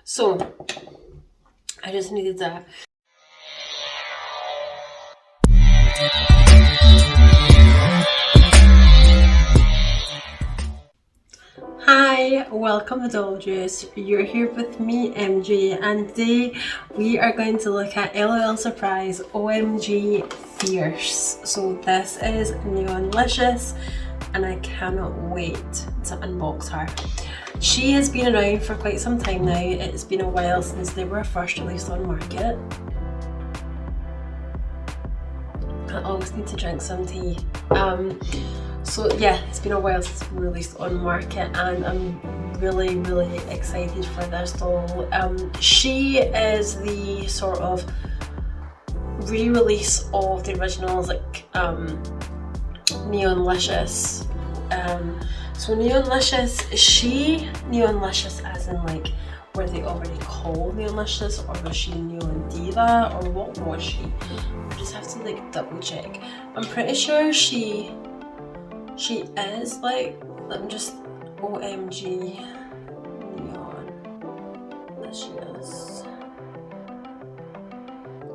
So I just needed that. Hi, welcome to Doll Juice. You're here with me, MG, and today we are going to look at LOL Surprise OMG Fierce. So this is Neonlicious and I cannot wait to unbox her. She has been around for quite some time now. It's been a while since they were first released on market. I always need to drink some tea. So yeah, it's been a while since it's released on market and I'm really excited for this doll. She is the sort of re-release of the originals, like Neonlicious. So Neonlicious, is she Neonlicious as in like, were they already called Neonlicious, or was she Neon Diva, or what was she? I just have to like double check. I'm pretty sure she is like, let me just, OMG Neonlicious.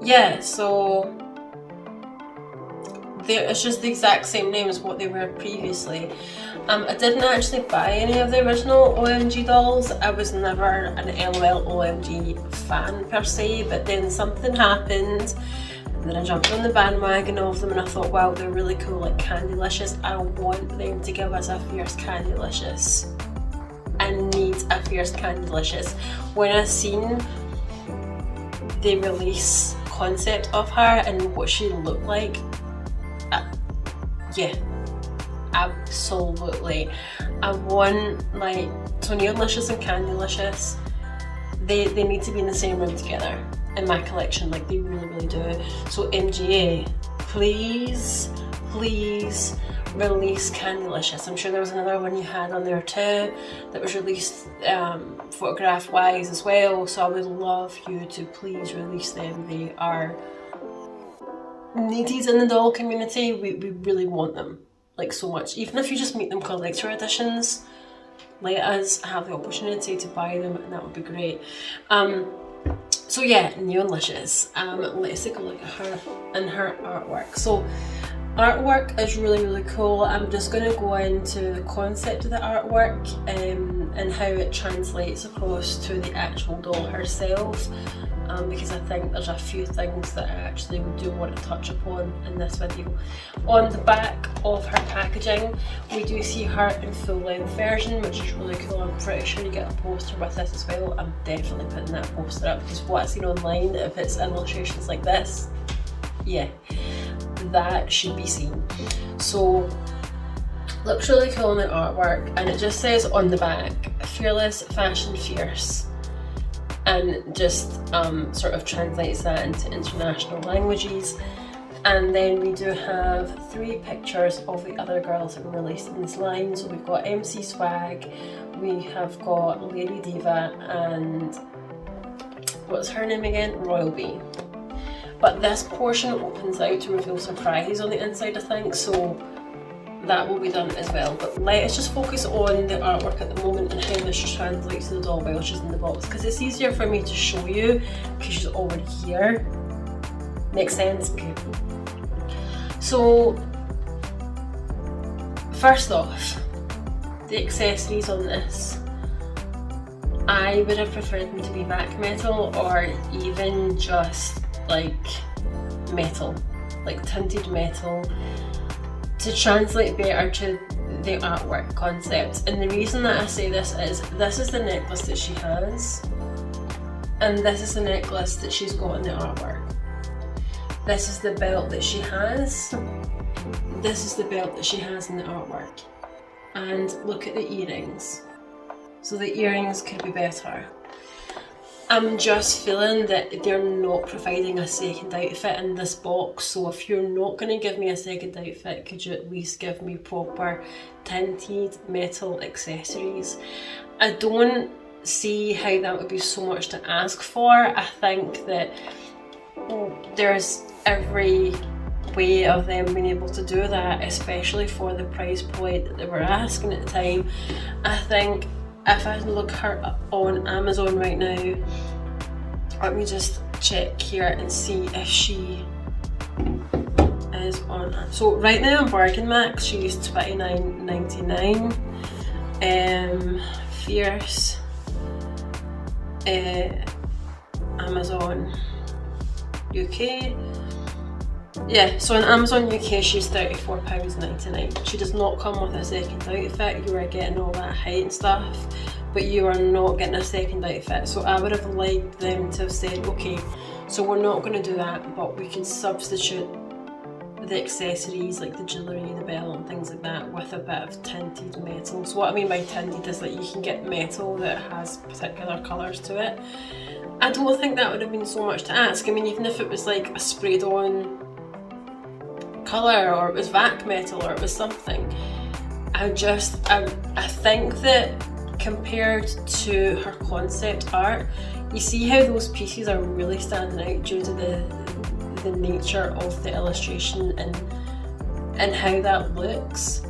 Yeah, so it's just the exact same name as what they were previously. I didn't actually buy any of the original OMG dolls. I was never an LOL OMG fan per se, but then something happened and then I jumped on the bandwagon of them and I thought, wow, they're really cool, like Candylicious. I want them to give us a fierce Candylicious. I need a fierce Candylicious. When I seen the release concept of her and what she looked like, yeah, absolutely. I want, like, so Neonlicious and Candylicious, they need to be in the same room together in my collection, like they really do. So MGA, please release Candylicious. I'm sure there was another one you had on there too that was released photograph wise as well, so I would love you to please release them. They are needed in the doll community. We really want them, like, so much. Even if you just make them collector editions, let us have the opportunity to buy them and that would be great. So yeah, Neonlicious. Let's take a look at her and her artwork. So artwork is really cool. I'm just going to go into the concept of the artwork and how it translates across to the actual doll herself, because I think there's a few things that I actually do want to touch upon in this video. On the back of her packaging, we do see her in full length version, which is really cool. I'm pretty sure you get a poster with this as well. I'm definitely putting that poster up because what I've seen online, if it's illustrations like this, yeah, that should be seen. So looks really cool in the artwork, and it just says on the back, fearless, fashion, fierce, and just sort of translates that into international languages. And then we do have 3 pictures of the other girls that were released in this line. So we've got MC Swag, we have got Lady Diva, and what's her name again? Royal Bee. But this portion opens out to reveal Surprise on the inside, I think, so that will be done as well. But let's just focus on the artwork at the moment and how this translates to the doll while she's in the box, because it's easier for me to show you because she's already here. Makes sense? Okay. So first off, the accessories on this, I would have preferred them to be back metal or even just like metal, like tinted metal, to translate better to the artwork concept. And the reason that I say this is the necklace that she has, and this is the necklace that she's got in the artwork. This is the belt that she has. This is the belt that she has in the artwork. And look at the earrings. So the earrings could be better. I'm just feeling that they're not providing a second outfit in this box, so if you're not going to give me a second outfit, could you at least give me proper tinted metal accessories? I don't see how that would be so much to ask for. I think that there's every way of them being able to do that, especially for the price point that they were asking at the time. I think if I look her up on Amazon right now, let me just check here and see if she is on. So right now on Bargain Max she's $29.99. Fierce, Amazon UK. Yeah, so on Amazon UK she's £34.99. She does not come with a second outfit. You are getting all that height and stuff, but you are not getting a second outfit. So I would have liked them to have said, okay, so we're not going to do that, but we can substitute the accessories like the jewellery, the belt and things like that with a bit of tinted metal. So what I mean by tinted is that you can get metal that has particular colours to it. I don't think that would have been so much to ask. I mean, even if it was like a sprayed on colour, or it was vac metal, or it was something, I think that compared to her concept art, you see how those pieces are really standing out due to the nature of the illustration and how that looks.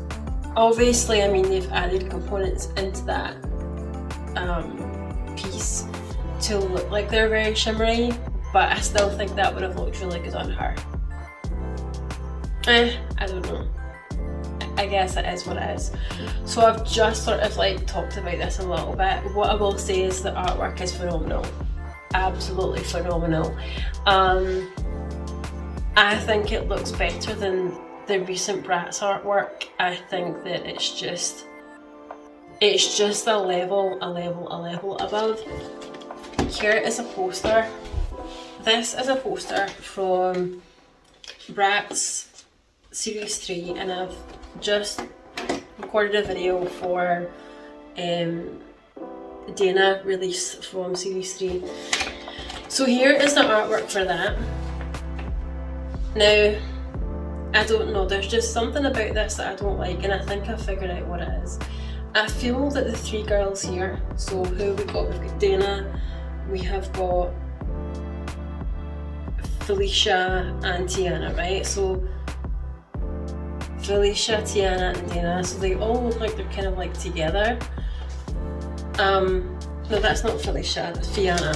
Obviously, I mean, they've added components into that piece to look like they're very shimmery, but I still think that would have looked really good on her. I don't know. I guess it is what it is. So I've just sort of like talked about this a little bit. What I will say is the artwork is phenomenal. Absolutely phenomenal. I think it looks better than the recent Bratz artwork. I think that it's just a level above. Here is a poster. This is a poster from Bratz Series 3, and I've just recorded a video for Dana release from Series 3. So here is the artwork for that. Now, I don't know, there's just something about this that I don't like, and I think I've figured out what it is. I feel that the three girls here, so who we've got Dana, we have got Felicia and Tiana, right? So Felicia, Tiana and Dana, so they all look like they're kind of like together. No, that's not Felicia, that's Fiona.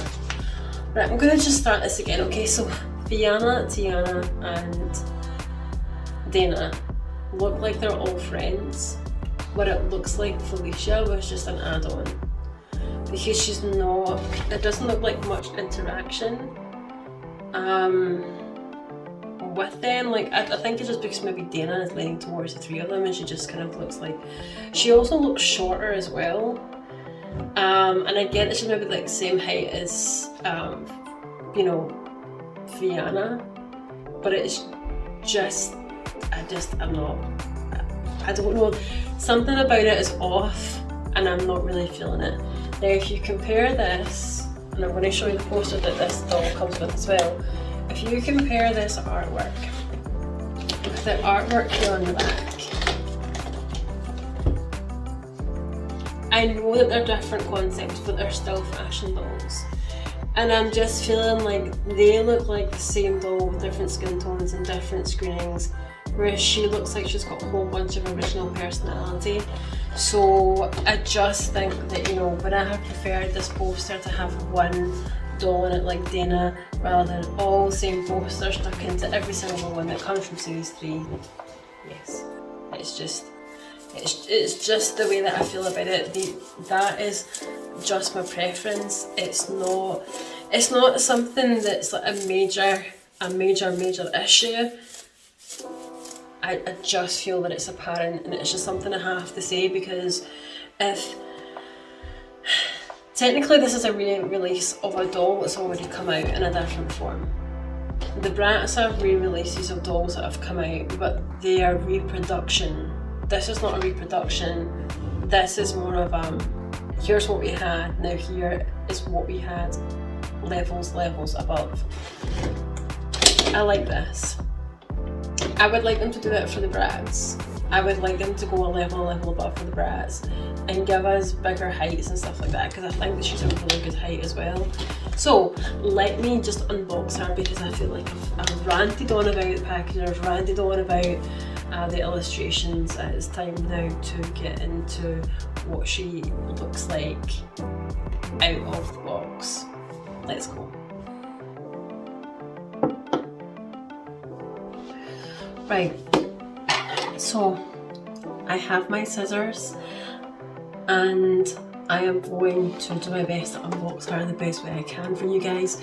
Right, I'm gonna just start this again, okay? So Fiona, Tiana and Dana look like they're all friends, but it looks like Felicia was just an add-on, because she's not, it doesn't look like much interaction with them. Like I think it's just because maybe Dana is leaning towards the three of them and she just kind of looks like, she also looks shorter as well, and I get that she's maybe like the same height as you know, Fiona, but it's just, I'm not, I don't know, something about it is off and I'm not really feeling it. Now if you compare this, and I'm going to show you the poster that this doll comes with as well, if you compare this artwork with the artwork here on the back, I know that they're different concepts, but they're still fashion dolls. And I'm just feeling like they look like the same doll with different skin tones and different screenings, whereas she looks like she's got a whole bunch of original personality. So I just think that, you know, would I have preferred this poster to have one doll in it like Dana, rather than all the same posters stuck into every single one that comes from Series 3? Yes. It's just the way that I feel about it. That is just my preference. It's not something that's like a major issue. I just feel that it's apparent, and it's just something I have to say, because if technically this is a re-release of a doll that's already come out in a different form. The Bratz are re-releases of dolls that have come out, but they are reproduction. This is not a reproduction. This is more of here's what we had, now here is what we had, levels above. I like this. I would like them to do it for the Bratz. I would like them to go a level above for the Bratz and give us bigger heights and stuff like that, because I think that she's a really good height as well. So let me just unbox her, because I feel like I've ranted on about the packaging, I've ranted on about the illustrations. It's time now to get into what she looks like out of the box. Let's go. Right, so I have my scissors and I am going to do my best to unbox her the best way I can for you guys.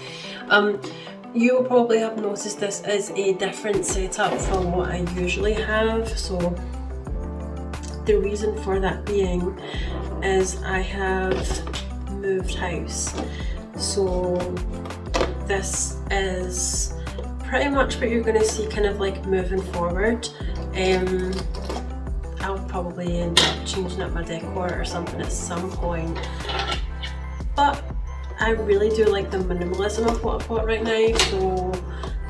You will probably have noticed this is a different setup from what I usually have. So the reason for that being is I have moved house. So this is pretty much what you're going to see kind of like moving forward. I'll probably end up changing up my decor or something at some point, but I really do like the minimalism of what I've got right now, so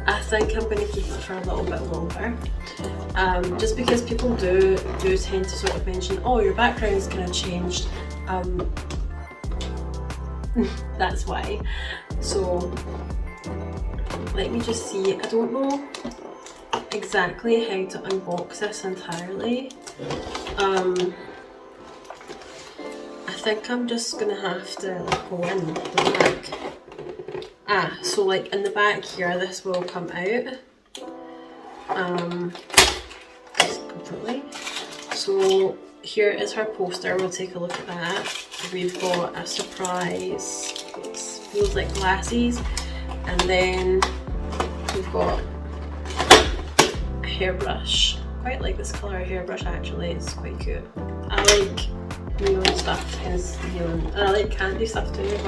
I think I'm going to keep it for a little bit longer. Just because people do tend to sort of mention, oh, your background's kind of changed. That's why. So let me just see. I don't know exactly how to unbox this entirely. I think I'm just gonna have to like go in the back. So like in the back here, this will come out completely. So here is her poster. We'll take a look at that. We've got a surprise, it feels like glasses, and then we've got a hairbrush. Quite like this colour of hairbrush actually, it's quite cute. I like neon stuff, hence neon, and I like candy stuff too.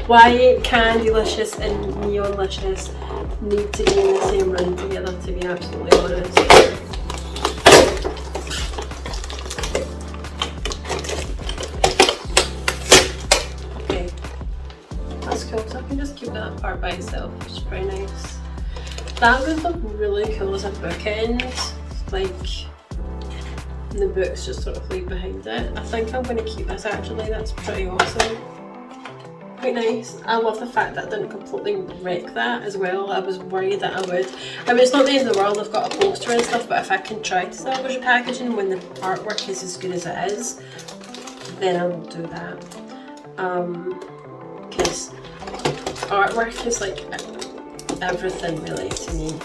Why Candylicious and Neonlicious need to be in the same room together, to be absolutely honest. Okay, that's cool, so I can just keep that apart by itself, which is pretty nice. That would look really cool as a bookend. Like the books just sort of leave behind it. I think I'm going to keep this actually, that's pretty awesome. Quite nice. I love the fact that I didn't completely wreck that as well. I was worried that I would. I mean, it's not the end of the world, I've got a poster and stuff, but if I can try to salvage the packaging when the artwork is as good as it is, then I will do that. Because artwork is like everything really to me.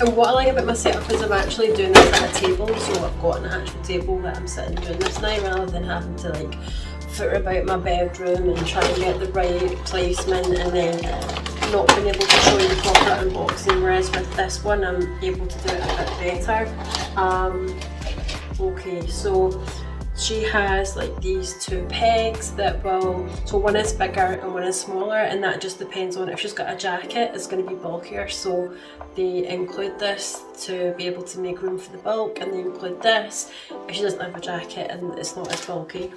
And what I like about my setup is I'm actually doing this at a table, so I've got an actual table that I'm sitting doing this now, rather than having to like foot about my bedroom and try and get the right placement and then not being able to show you the proper unboxing, whereas with this one I'm able to do it a bit better. Okay, so she has like these two pegs that will, so one is bigger and one is smaller, and that just depends on if she's got a jacket, it's going to be bulkier, so they include this to be able to make room for the bulk, and they include this if she doesn't have a jacket and it's not as bulky.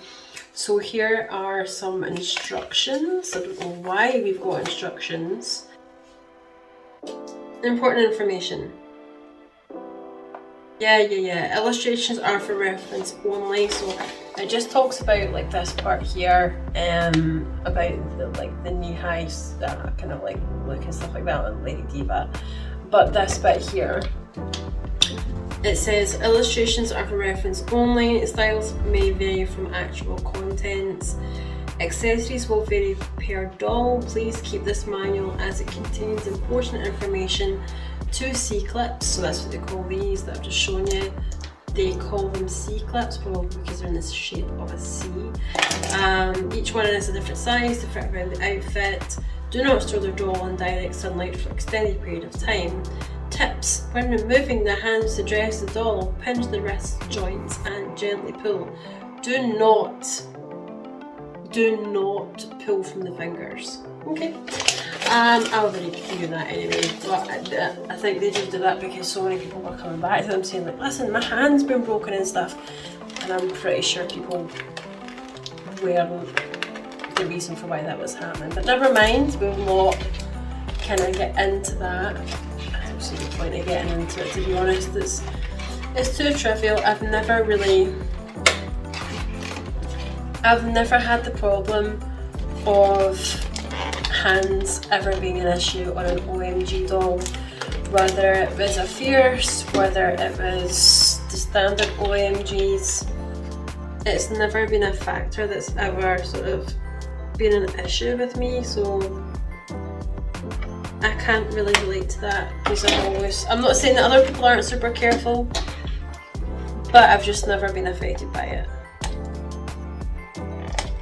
So here are some instructions. I don't know why we've got instructions. Important information. Yeah. Illustrations are for reference only. So it just talks about like this part here, about the knee high kind of like look and stuff like that on Lady Diva. But this bit here, it says illustrations are for reference only. Styles may vary from actual contents. Accessories will vary per doll. Please keep this manual as it contains important information. 2 C-clips, so that's what they call these that I've just shown you. They call them C-clips, probably because they're in the shape of a C. Each one is a different size to fit around the outfit. Do not store the doll in direct sunlight for an extended period of time. Tips: when removing the hands to dress the doll, pinch the wrist joints and gently pull. Do not pull from the fingers. Okay. I already knew that anyway, but I think they just did that because so many people were coming back to them saying like, listen, my hand's been broken and stuff, and I'm pretty sure people weren't the reason for why that was happening. But never mind, we will not kind of get into that. I don't see the point of getting into it, to be honest. It's too trivial. I've never had the problem of hands ever being an issue on an OMG doll. Whether it was a Fierce, whether it was the standard OMGs, it's never been a factor that's ever sort of been an issue with me, so I can't really relate to that because I'm not saying that other people aren't super careful, but I've just never been affected by it.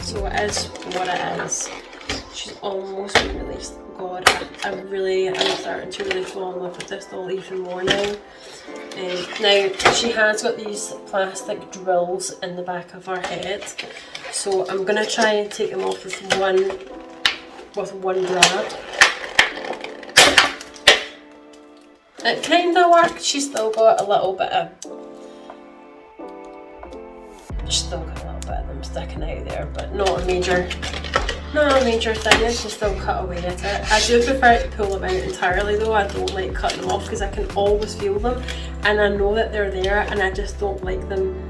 So it is what it is. She's almost been released. God, I'm starting to really fall in love with this doll even more now. Now, she has got these plastic drills in the back of her head, so I'm going to try and take them off with one grab. It kind of worked. She's still got a little bit of them sticking out there, but not a major thing. It's just still cut away at it. I do prefer to pull them out entirely though. I don't like cutting them off because I can always feel them and I know that they're there, and I just don't like them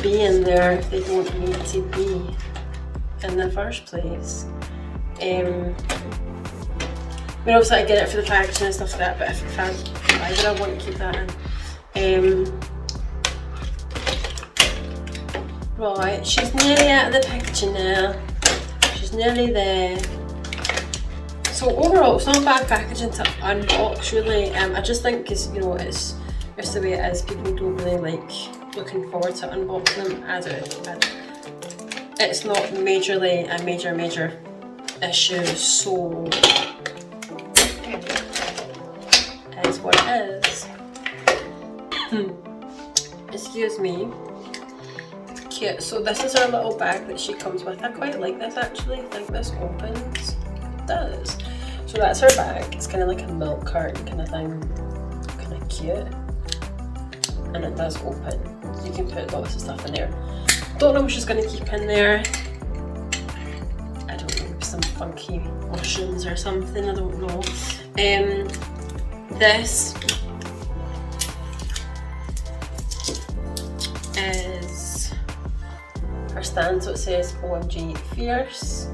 being there if they don't need to be in the first place. I mean, obviously I get it for the packaging and stuff like that, but if why would I want to keep that in? Right, she's nearly out of the packaging now. She's nearly there. So overall, it's not bad packaging to unbox really. I just think because, you know, it's just the way it is. People don't really like looking forward to unboxing them. I do. It's not majorly a major issue, so it is what it is. Excuse me. Cute. So this is her little bag that she comes with. I quite like this actually. I think this opens. It does. So that's her bag. It's kind of like a milk carton kind of thing. Kind of cute. And it does open. So you can put lots of stuff in there. Don't know what she's going to keep in there. I don't know, maybe some funky mushrooms or something. I don't know. This is her stand, so it says OMG Fierce,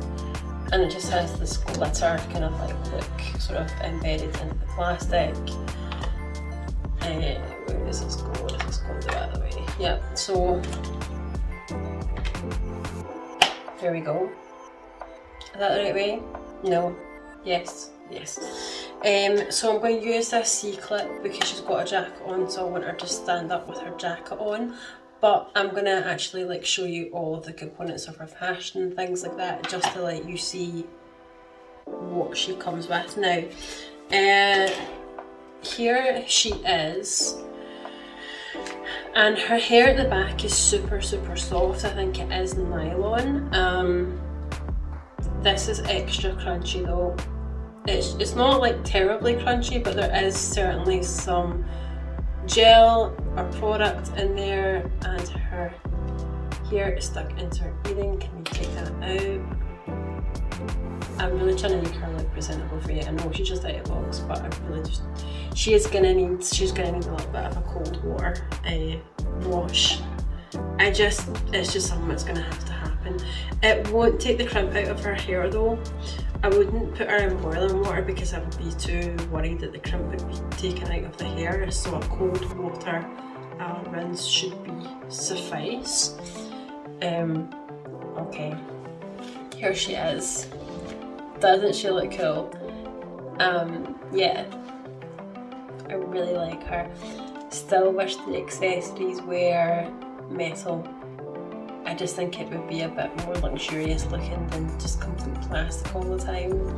and it just has this glitter kind of like look sort of embedded into the plastic. Where does this go? Does this go the other way? Yeah, so there we go. Is that the right way? No. Yes. So I'm going to use this C-clip because she's got a jacket on, so I want her to stand up with her jacket on. But I'm going to actually like show you all the components of her fashion and things like that, just to let you see what she comes with. Now, here she is, and her hair at the back is super soft. I think it is nylon. This is extra crunchy though. It's not like terribly crunchy, but there is certainly some gel or product in there, and her hair is stuck into her earring. Can you take that out? I'm really trying to make her look presentable for you. I know she's just out of the box, but I really just, she's gonna need a little bit of a cold water wash. It's just something that's gonna have to happen. It won't take the crimp out of her hair though. I wouldn't put her in boiling water because I would be too worried that the crimp would be taken out of the hair, so a cold water rinse should suffice. Okay, here she is. Doesn't she look cool? Yeah, I really like her. Still wish the accessories were metal. I just think it would be a bit more luxurious looking than just complete plastic all the time.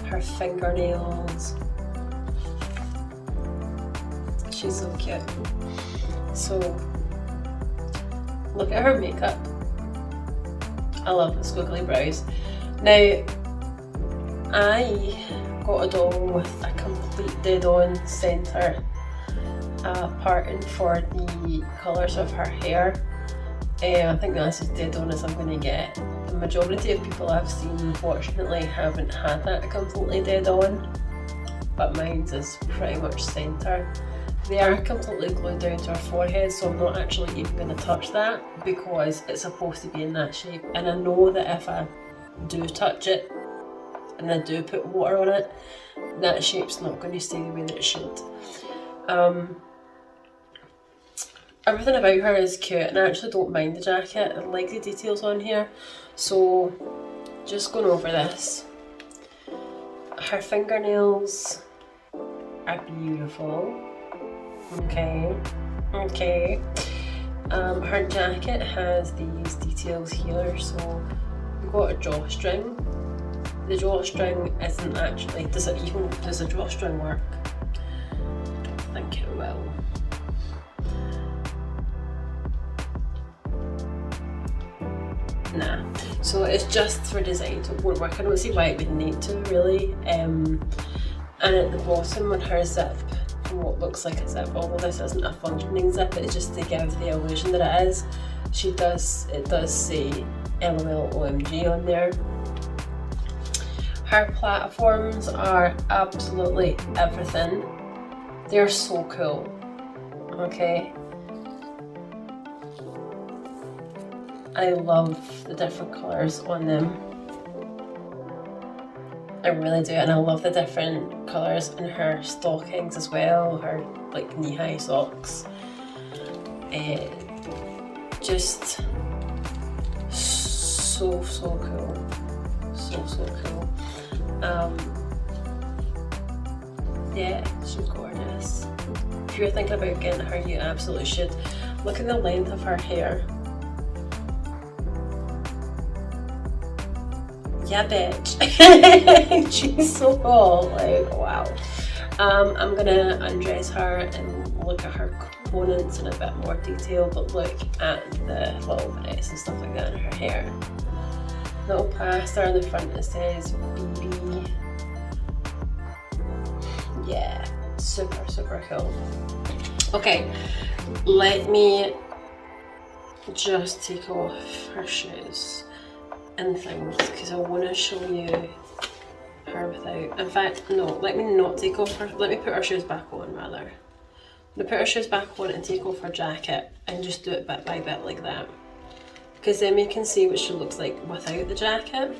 Her fingernails. She's so cute. So, look at her makeup. I love the squiggly brows. Now, I got a doll with a complete dead-on centre parting for the colours of her hair. I think that's as dead on as I'm going to get. The majority of people I've seen, unfortunately, haven't had that completely dead on, but mine's is pretty much centre. They are completely glued down to our forehead, so I'm not actually even going to touch that because it's supposed to be in that shape. And I know that if I do touch it and I do put water on it, that shape's not going to stay the way that it should. Everything about her is cute, and I actually don't mind the jacket. I like the details on here. So, just going over this. Her fingernails are beautiful. Okay. Her jacket has these details here. So, we've got a drawstring. The drawstring isn't actually. Does a drawstring work? I don't think it will. Nah, so it's just for design, so it won't work. I don't see why it would need to, really. And at the bottom on her zip, from what looks like a zip, although this isn't a functioning zip, it's just to give the illusion that it is. It does say LOL OMG on there. Her platforms are absolutely everything. They're so cool. Okay. I love the different colours on them. I really do, and I love the different colours in her stockings as well, her like knee-high socks. Just so cool. So cool. Yeah, she's gorgeous. If you're thinking about getting her, you absolutely should. Look at the length of her hair. Yeah, bitch. She's so cool. Like, wow. I'm gonna undress her and look at her components in a bit more detail, but look at the little bits and stuff like that in her hair. Little plaster on the front that says BB. Yeah, super cool. Okay, let me just take off her shoes and things because I want to show you her without. In fact, no, let me not take off her. Let me put her shoes back on rather. I'm gonna put her shoes back on and take off her jacket and just do it bit by bit like that, because then we can see what she looks like without the jacket.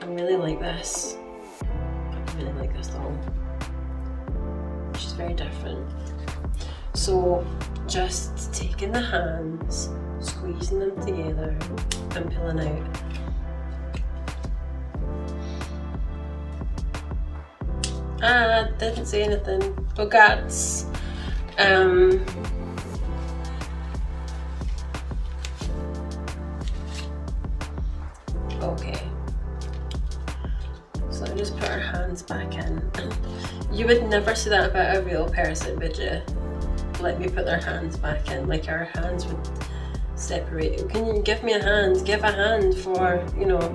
I really like this. I really like this doll. She's very different. So just taking the hands, squeezing them together and pulling out. Didn't say anything. Bogats. Okay. So I just put our hands back in. You would never see that about a real person, would you? Let me put their hands back in, like our hands would separate. Can you give me a hand? Give a hand for, you know,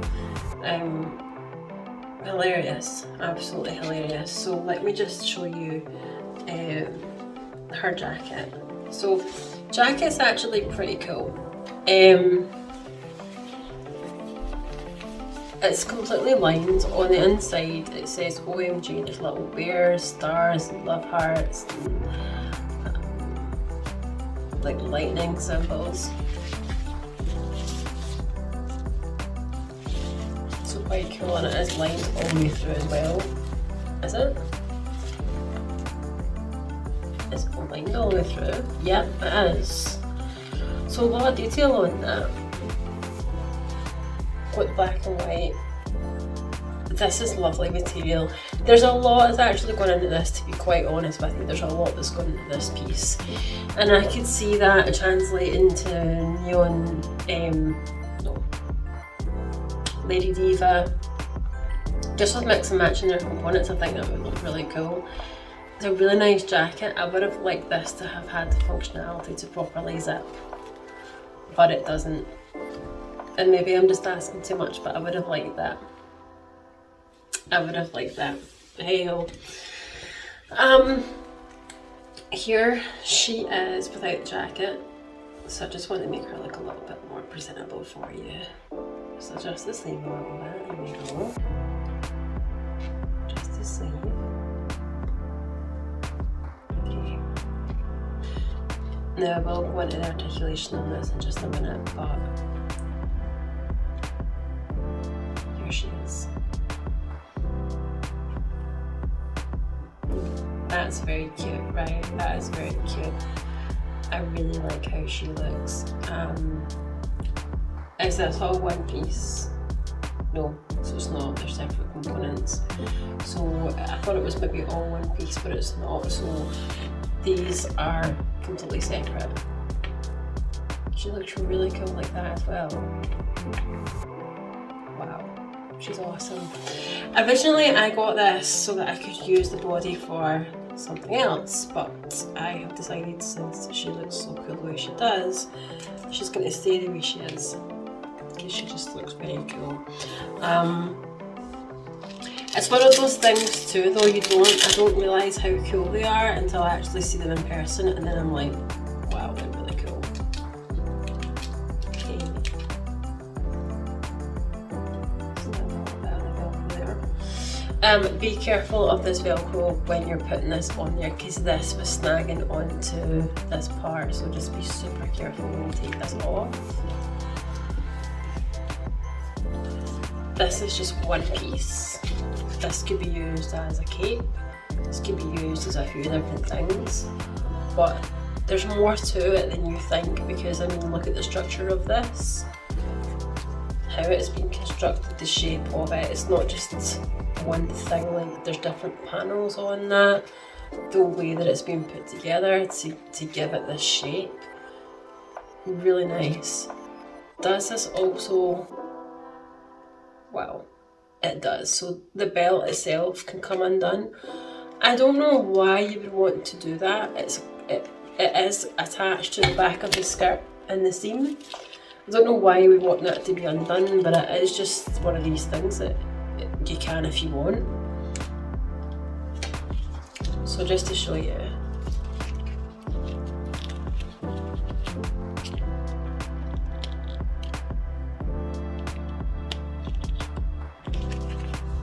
hilarious, absolutely hilarious. So let me just show you her jacket. So jacket's actually pretty cool. It's completely lined. On the inside it says OMG, there's little bears, stars, and love hearts, and like lightning symbols. So quite cool, and it is lined all the way through as well. Is it? It's lined all the way through? Yep, it is. So a lot of detail on that. With black and white. This is lovely material. There's a lot that's actually gone into this, to be quite honest with you. There's a lot that's gone into this piece. And I could see that translate into neon, Lady Diva. Just with mix and matching their components, I think that would look really cool. It's a really nice jacket. I would have liked this to have had the functionality to properly zip, but it doesn't. And maybe I'm just asking too much, but I would have liked that. I would have liked that. Hey-ho. Here she is without the jacket, so I just want to make her look a little bit more presentable for you. So adjust the sleeve a little bit, there we go. Just the sleeve. Okay. Now we'll go into the articulation on this in just a minute, but here she is. That's very cute, right? That is very cute. I really like how she looks. Is this all one piece? No, so it's not. They're separate components. So I thought it was maybe all one piece, but it's not. So these are completely separate. She looks really cool like that as well. Wow, she's awesome. Originally I got this so that I could use the body for something else, but I have decided, since she looks so cool the way she does, she's going to stay the way she is, because she just looks very cool. It's one of those things too though, I don't realise how cool they are until I actually see them in person, and then I'm like, wow, they're really cool. Okay. So that's a little bit of the Velcro there. Be careful of this Velcro when you're putting this on there, because this was snagging onto this part, so just be super careful when you take this off. This is just one piece. This could be used as a cape, this could be used as a few different things, but there's more to it than you think, because I mean, look at the structure of this, how it's been constructed, the shape of it. It's not just one thing, like there's different panels on that, the way that it's been put together to give it this shape. Really nice. Does this also, wow, it does. So the belt itself can come undone. I don't know why you would want to do that. It is attached to the back of the skirt and the seam. I don't know why you would want that to be undone, but it is just one of these things that you can if you want. So just to show you.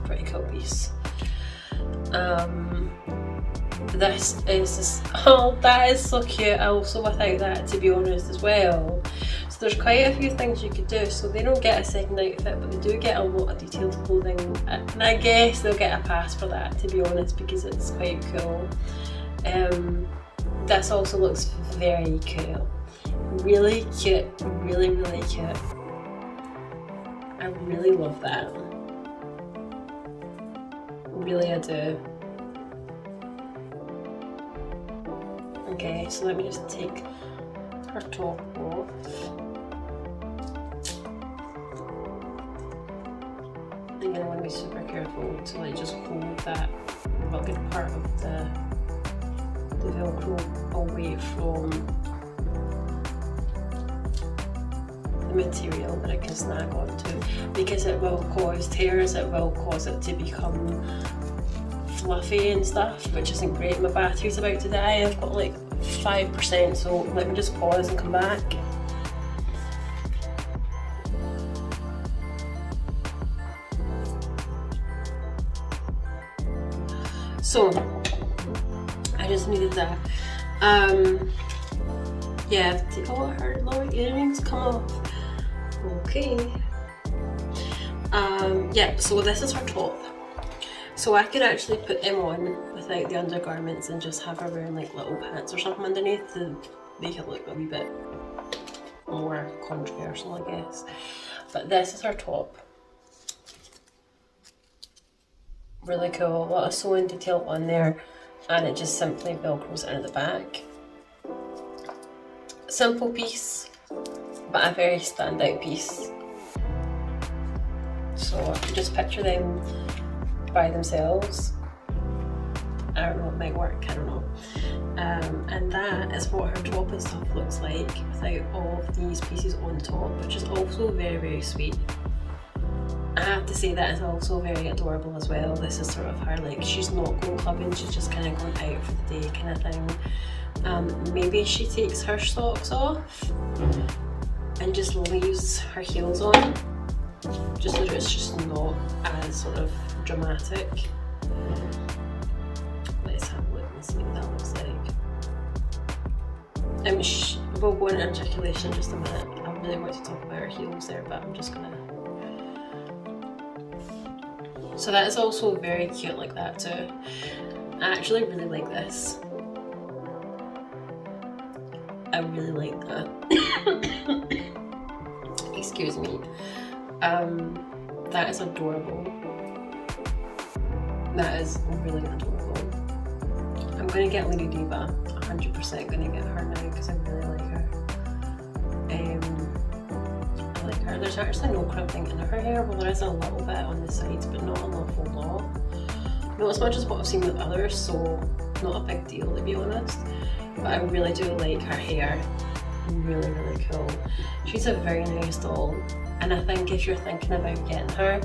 Pretty cool piece. Oh, that is so cute. Also without that, to be honest, as well. So there's quite a few things you could do. So they don't get a second outfit, but they do get a lot of detailed clothing, and I guess they'll get a pass for that, to be honest, because it's quite cool. This also looks very cool. Really cute, really, really cute. I really love that. Really, I do. Okay, so let me just take her top off. Again, I want to be super careful to like just hold that rugged part of the Velcro away from the material that it can snag onto, because it will cause tears, it will cause it to become fluffy and stuff, which isn't great. My battery's about to die. I've got like 5%, so let me just pause and come back. So I just needed that. Yeah, oh, her lower earrings come off. Okay. Yeah, so this is her top. So I could actually put them on without the undergarments and just have her wearing like little pants or something underneath to make it look a wee bit more controversial, I guess. But this is her top. Really cool, a lot of sewing detail on there, and it just simply velcros into the back. Simple piece, but a very standout piece. So I can just picture them by themselves. I don't know, it might work, I don't know. And that is what her top and stuff looks like without all of these pieces on top, which is also very, very sweet. I have to say that is also very adorable as well. This is sort of her, like, she's not going clubbing, she's just kind of going out for the day kind of thing. Maybe she takes her socks off and just leaves her heels on, just so that it's just not as sort of dramatic. Let's have a look and see what that looks like. We'll go into articulation in just a minute. I really want to talk about her heels there, but I'm just gonna. So that is also very cute like that too. I actually really like this. I really like that. Excuse me. That is adorable. That is really adorable. I'm gonna get Lady Diva. 100% gonna get her now because I really like her. I like her. There's actually no crimping in her hair. Well, there is a little bit on the sides, but not an awful lot. Not as much as what I've seen with others, so not a big deal to be honest. But I really do like her hair. Really, really cool. She's a very nice doll, and I think if you're thinking about getting her,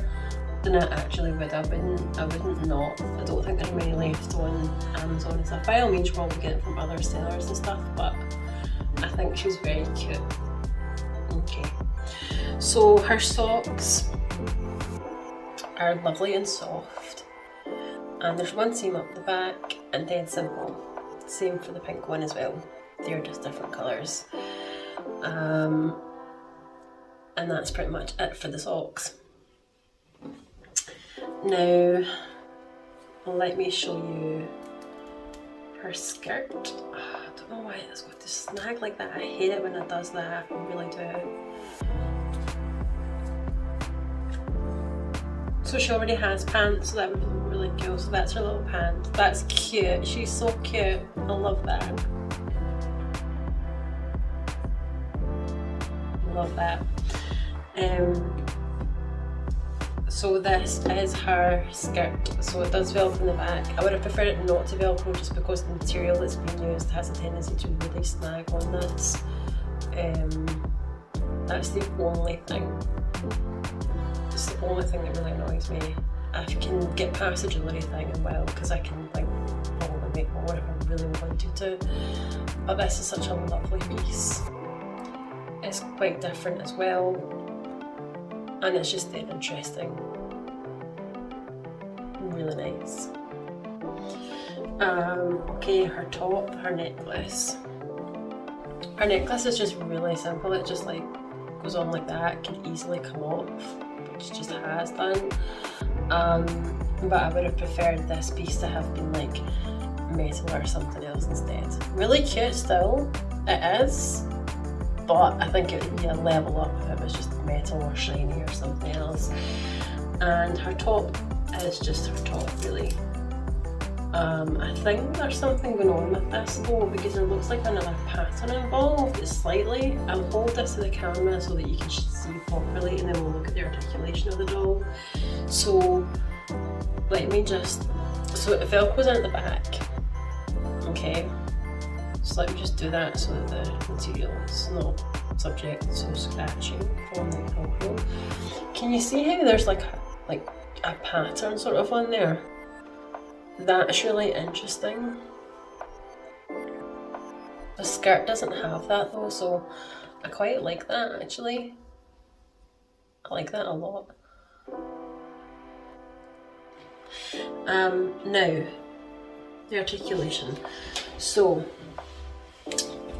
then I actually would. I wouldn't not. I don't think there's many left on Amazon and stuff. By all means, you'll probably get it from other sellers and stuff, but I think she's very cute. Okay, so her socks are lovely and soft, and there's one seam up the back and then simple. Same for the pink one as well. They're just different colours. And that's pretty much it for the socks. Now, let me show you her skirt. I don't know why it's got to snag like that. I hate it when it does that. I really do. So she already has pants, so that would be really cool. So that's her little pants. That's cute. She's so cute. I love that. Love that. So this is her skirt. So it does velcro in the back. I would have preferred it not to velcro just because the material that's being used has a tendency to really snag on this. That's the only thing. It's the only thing that really annoys me. I can get past the jewellery thing and well, because I can like probably make more if I really wanted to. But this is such a lovely piece. It's quite different as well, and it's just dead interesting. Really nice. Okay, her top, her necklace. Her necklace is just really simple. It just like goes on like that. It can easily come off, which it just has done. But I would have preferred this piece to have been like metal or something else instead. Really cute still, it is. But I think it would be a level up if it was just metal or shiny or something else. And her top is just her top, really. I think there's something going on with this though, because there looks like another pattern involved, slightly. I'll hold this to the camera so that you can see properly, and then we'll look at the articulation of the doll. So let me just, so it velcros in at the back, okay? So let me just do that so that the material is not subject to scratching from the velcro. Can you see how there's like a pattern sort of on there? That's really interesting. The skirt doesn't have that though, so I quite like that actually. I like that a lot. Now, the articulation. So,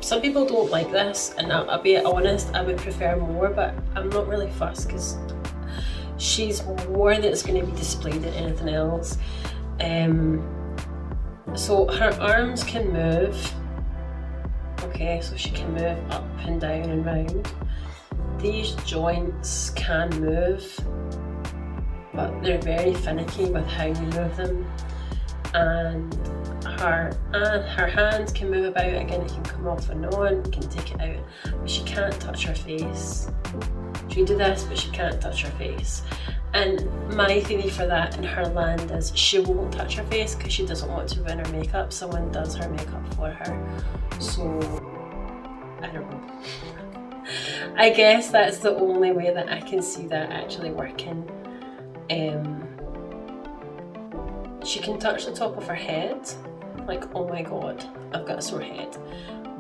some people don't like this, and I'll be honest, I would prefer more, but I'm not really fussed because she's more that's going to be displayed than anything else. So her arms can move, okay, so she can move up and down and round. These joints can move, but they're very finicky with how you move them. And her hands can move about. Again, it can come off and on, can take it out, but she can't touch her face. She can do this, but she can't touch her face. And my theory for that in her land is she won't touch her face because she doesn't want to ruin her makeup. Someone does her makeup for her. So, I don't know. I guess that's the only way that I can see that actually working. She can touch the top of her head, like, oh my god, I've got a sore head,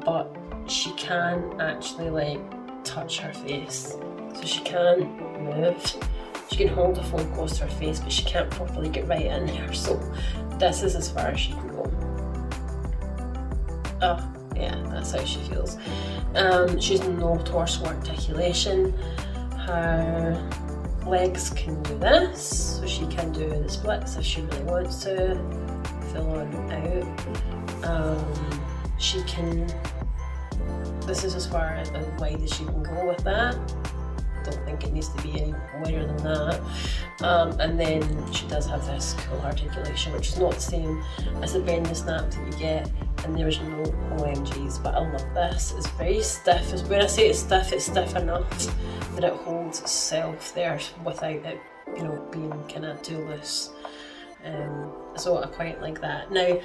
but she can actually like touch her face, so she can move. She can hold the phone close to her face, but she can't properly get right in there, so this is as far as she can go. Oh yeah, that's how she feels. She's no torso articulation. Her legs can do this, so she can do the splits if she really wants to, fill on out. She can, this is as far as wide as she can go with that. I don't think it needs to be any wider than that. And then she does have this cool articulation, which is not the same as the bend and snap that you get in the original OMGs, but I love this. It's very stiff. When I say it's stiff enough that it holds itself there without it, you know, being kind of too loose. So I quite like that. Now,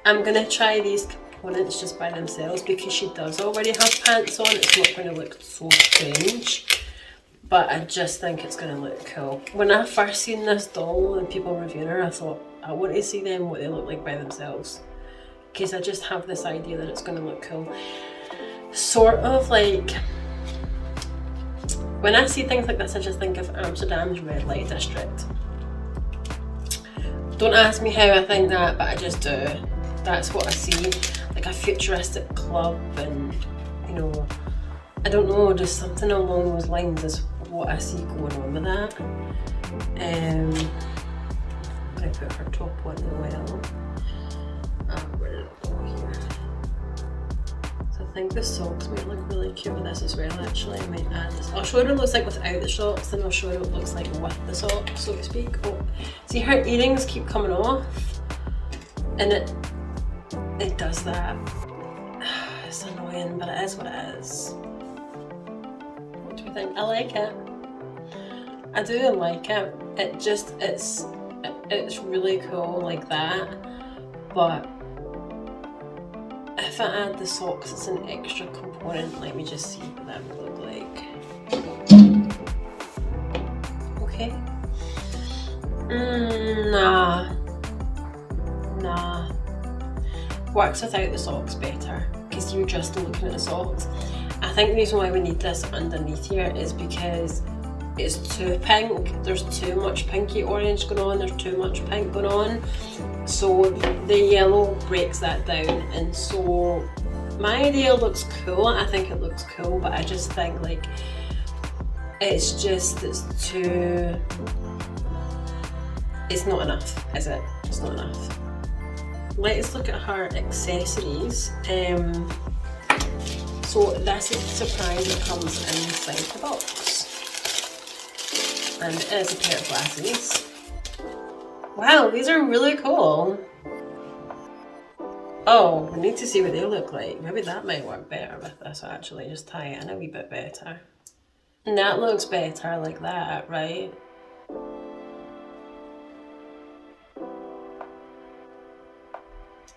I'm going to try these components just by themselves because she does already have pants on. It's not going to look so strange, but I just think it's going to look cool. When I first seen this doll and people reviewing her, I thought, I want to see them what they look like by themselves, because I just have this idea that it's going to look cool. Sort of like, when I see things like this, I just think of Amsterdam's red light district. Don't ask me how I think that, but I just do. That's what I see, like a futuristic club, and you know, I don't know, just something along those lines is what I see going on with that. I put her top on as well. Where did it go here? So I think the socks might look really cute with this as well. Actually, I might add this. I'll show her what it looks like without the socks, then I'll show her what it looks like with the socks, so to speak. Oh, see, her earrings keep coming off, and it does that. It's annoying, but it is what it is. What do you think? I like it. I do like it. It's really cool like that, but if I add the socks, it's an extra component. Let me just see what that would look like. Okay. Nah. Works without the socks better, because you're just looking at the socks. I think the reason why we need this underneath here is because it's too pink. There's too much pinky orange going on, there's too much pink going on, so the yellow breaks that down. And so my idea looks cool, I think it looks cool, but I just think like it's not enough, is it? It's not enough. Let's look at her accessories. So this is the surprise that comes inside the box. And it is a pair of glasses. Wow, these are really cool. Oh, we need to see what they look like. Maybe that might work better with this actually, just tie it in a wee bit better. And that looks better like that, right?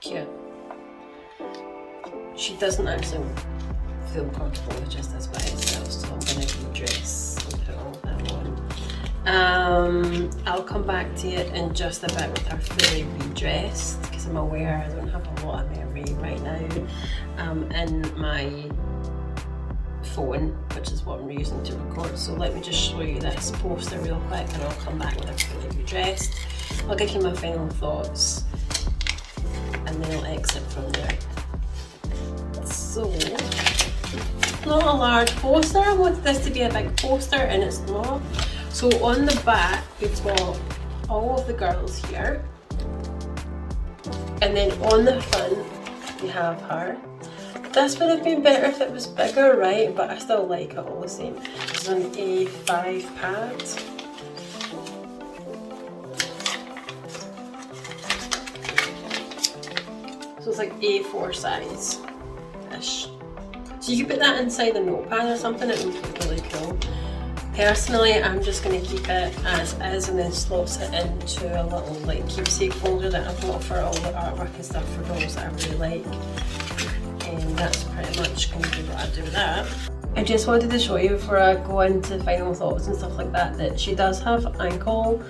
Cute. She doesn't actually feel comfortable with just this by itself, so I'm going to redress and put all that on. I'll come back to it in just a bit with her fully redressed, because I'm aware I don't have a lot of memory right now in my phone, which is what I'm using to record. So let me just show you this poster real quick and I'll come back with her fully redressed. I'll give you my final thoughts and then I'll exit from there. So, not a large poster. I wanted this to be a big poster and it's not. So on the back we've got all of the girls here, and then on the front we have her. This would have been better if it was bigger, right? But I still like it all the same. It's an A5 pad. So it's like A4 size-ish. So you could put that inside a notepad or something, it would look really cool. Personally, I'm just going to keep it as is and then slots it into a little like keepsake folder that I've got for all the artwork and stuff for dolls that I really like. And that's pretty much going to be what I do with that. I just wanted to show you before I go into final thoughts and stuff like that, that she does have ankle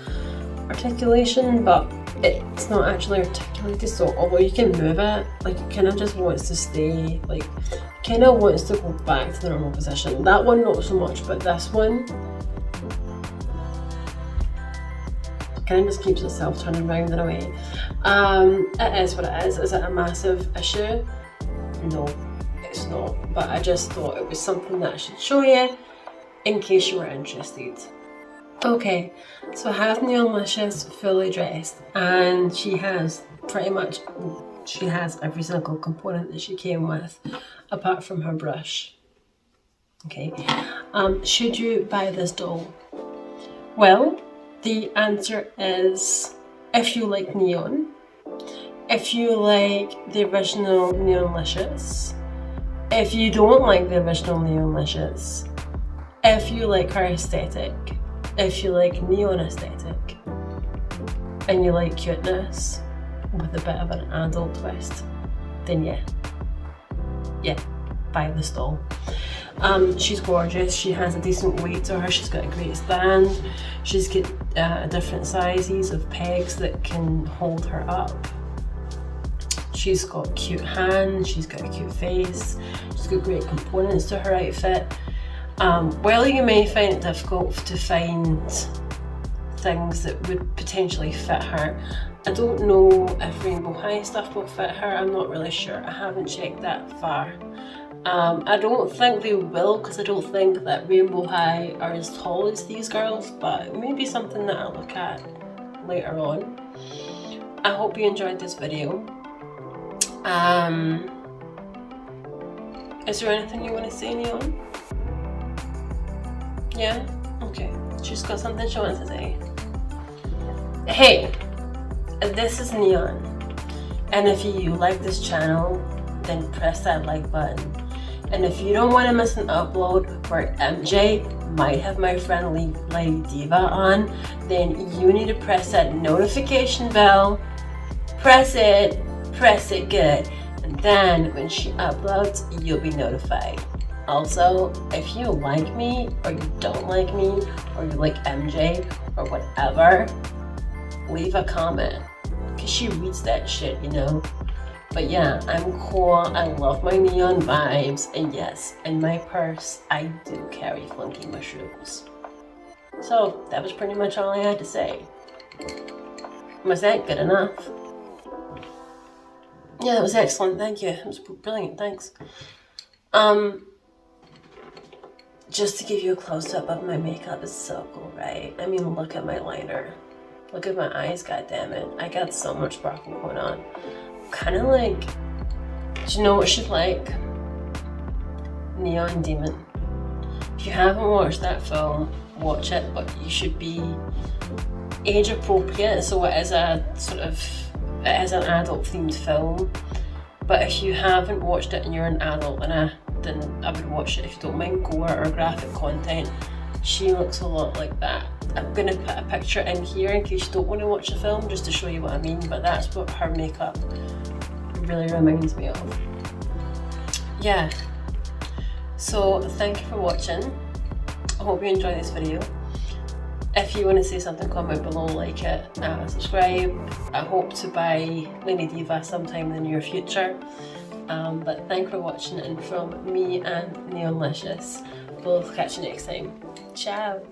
articulation, but it's not actually articulated, so although you can move it, like it kind of just wants to stay, like kind of wants to go back to the normal position. That one not so much, but this one kind of just keeps itself turning round in a way. It is what it is. Is it a massive issue? No, it's not, but I just thought it was something that I should show you in case you were interested. Okay, so I have Neonlicious fully dressed, and she has pretty much, she has every single component that she came with apart from her brush. Okay, should you buy this doll? Well, the answer is if you like neon, if you like the original Neonlicious, if you don't like the original Neonlicious, if you like her aesthetic, if you like neon aesthetic, and you like cuteness with a bit of an adult twist, then yeah, buy this doll. She's gorgeous, she has a decent weight to her, she's got a great stand, she's got different sizes of pegs that can hold her up. She's got cute hands, she's got a cute face, she's got great components to her outfit. While you may find it difficult to find things that would potentially fit her, I don't know if Rainbow High stuff will fit her, I'm not really sure, I haven't checked that far. I don't think they will, because I don't think that Rainbow High are as tall as these girls, but it may be something that I'll look at later on. I hope you enjoyed this video. Is there anything you want to say, Neon? Yeah? Okay. She's got something she wants to say. Hey, this is Neon, and if you like this channel, then press that like button. And if you don't want to miss an upload where MJ might have my friend Lady Diva on, then you need to press that notification bell. Press it good, and then when she uploads, you'll be notified. Also, if you like me, or you don't like me, or you like MJ, or whatever, leave a comment, because she reads that shit, you know? But yeah, I'm cool, I love my neon vibes, and yes, in my purse, I do carry flunky mushrooms. So, that was pretty much all I had to say. Was that good enough? Yeah, that was excellent, thank you. It was brilliant, thanks. Just to give you a close-up of my makeup is so cool, right? I mean, look at my liner. Look at my eyes, goddammit. I got so much sparkle going on. Kind of like, do you know what she's like? Neon Demon. If you haven't watched that film, watch it, but you should be age appropriate, so it is a sort of, it is an adult themed film. But if you haven't watched it and you're an adult, then I would watch it if you don't mind gore or graphic content. She looks a lot like that. I'm going to put a picture in here in case you don't want to watch the film, just to show you what I mean, but that's what her makeup really reminds me of. Yeah, so thank you for watching. I hope you enjoyed this video. If you want to say something, comment below, like it, subscribe. I hope to buy Lady Diva sometime in the near future. But thank you for watching, and from me and Neonlicious, we'll catch you next time. Ciao!